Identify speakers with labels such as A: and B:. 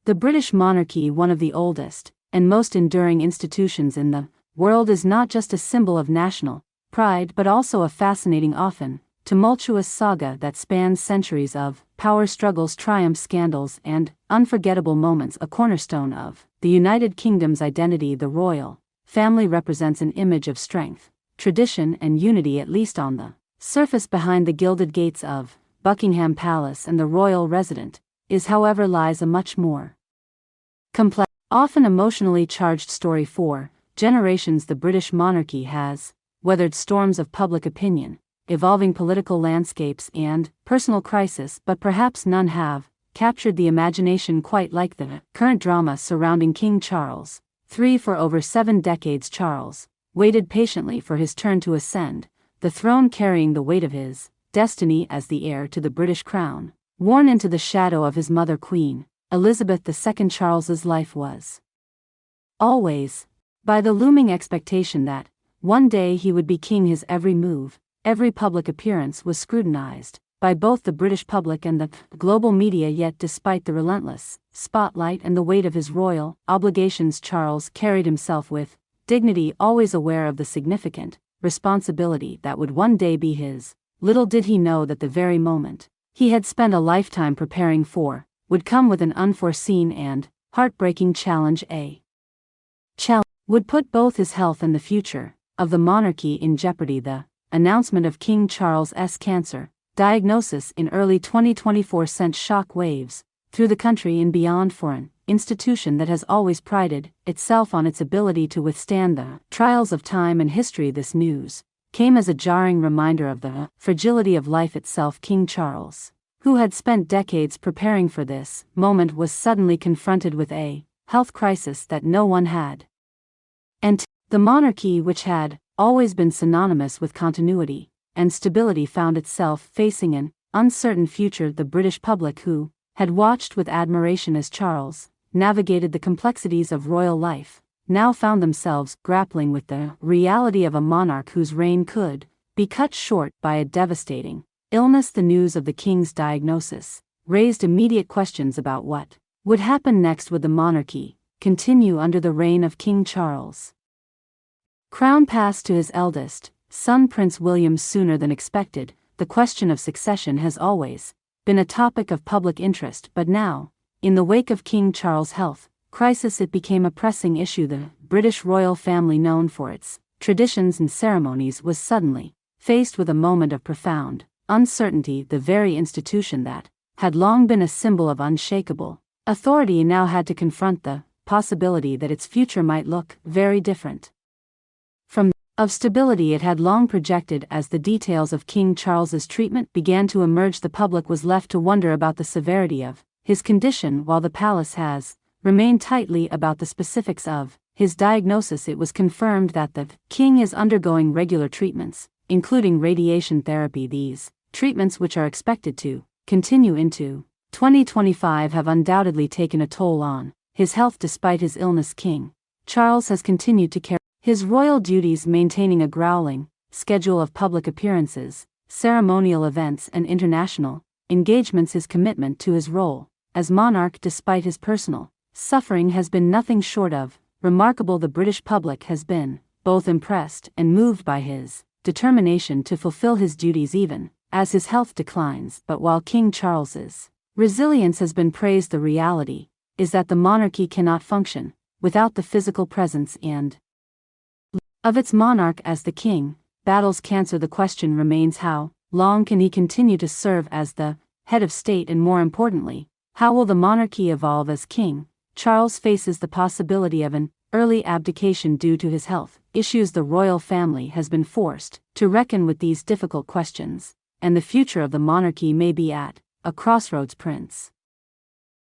A: The British monarchy, one of the oldest and most enduring institutions in the world, is not just a symbol of national pride but also a fascinating, often tumultuous saga that spans centuries of power struggles, triumphs, scandals, and unforgettable moments. A cornerstone of the United Kingdom's identity, the royal family represents an image of strength, tradition, and unity, at least on the surface. Behind the gilded gates of Buckingham Palace and the royal residence is, however, lies a much more complex, often emotionally charged story. For generations, the British monarchy has weathered storms of public opinion, evolving political landscapes, and personal crisis, but perhaps none have captured the imagination quite like the current drama surrounding King Charles III. For over 7 decades, Charles waited patiently for his turn to ascend the throne, carrying the weight of his destiny as the heir to the British crown, worn into the shadow of his mother, Queen Elizabeth II. Charles's life was always by the looming expectation that one day he would be king. His every move, every public appearance was scrutinized by both the British public and the global media. Yet despite the relentless spotlight and the weight of his royal obligations, Charles carried himself with dignity, always aware of the significant responsibility that would one day be his. Little did he know that the very moment he had spent a lifetime preparing for would come with an unforeseen and heartbreaking challenge. A challenge would put both his health and the future of the monarchy in jeopardy. The announcement of King Charles's cancer diagnosis in early 2024 sent shock waves through the country and beyond. For an institution that has always prided itself on its ability to withstand the trials of time and history, this news came as a jarring reminder of the fragility of life itself. King Charles, who had spent decades preparing for this moment, was suddenly confronted with a health crisis that no one had. And the monarchy, which had always been synonymous with continuity and stability, found itself facing an uncertain future. The British public, who had watched with admiration as Charles navigated the complexities of royal life, now found themselves grappling with the reality of a monarch whose reign could be cut short by a devastating illness. The news of the king's diagnosis raised immediate questions about what would happen next. Would the monarchy continue under the reign of King Charles' crown passed to his eldest son, Prince William, sooner than expected? The question of succession has always been a topic of public interest, but now, in the wake of King Charles' health crisis, it became a pressing issue. The British royal family, known for its traditions and ceremonies, was suddenly faced with a moment of profound uncertainty. The very institution that had long been a symbol of unshakable authority now had to confront the possibility that its future might look very different from of stability it had long projected. As the details of King Charles's treatment began to emerge, the public was left to wonder about the severity of his condition, while the palace has remained tightly about the specifics of his diagnosis. It was confirmed that the king is undergoing regular treatments, including radiation therapy. These treatments, which are expected to continue into 2025, have undoubtedly taken a toll on his health. Despite his illness, King Charles has continued to carry his royal duties, maintaining a grueling schedule of public appearances, ceremonial events, and international engagements. His commitment to his role as monarch, despite his personal suffering, has been nothing short of remarkable. The British public has been both impressed and moved by his determination to fulfill his duties even as his health declines. But while King Charles's resilience has been praised, the reality is that the monarchy cannot function without the physical presence and of its monarch. As the king battles cancer, the question remains: how long can he continue to serve as the head of state, and more importantly, how will the monarchy evolve as King Charles faces the possibility of an early abdication due to his health issues? The royal family has been forced to reckon with these difficult questions, and the future of the monarchy may be at a crossroads. Prince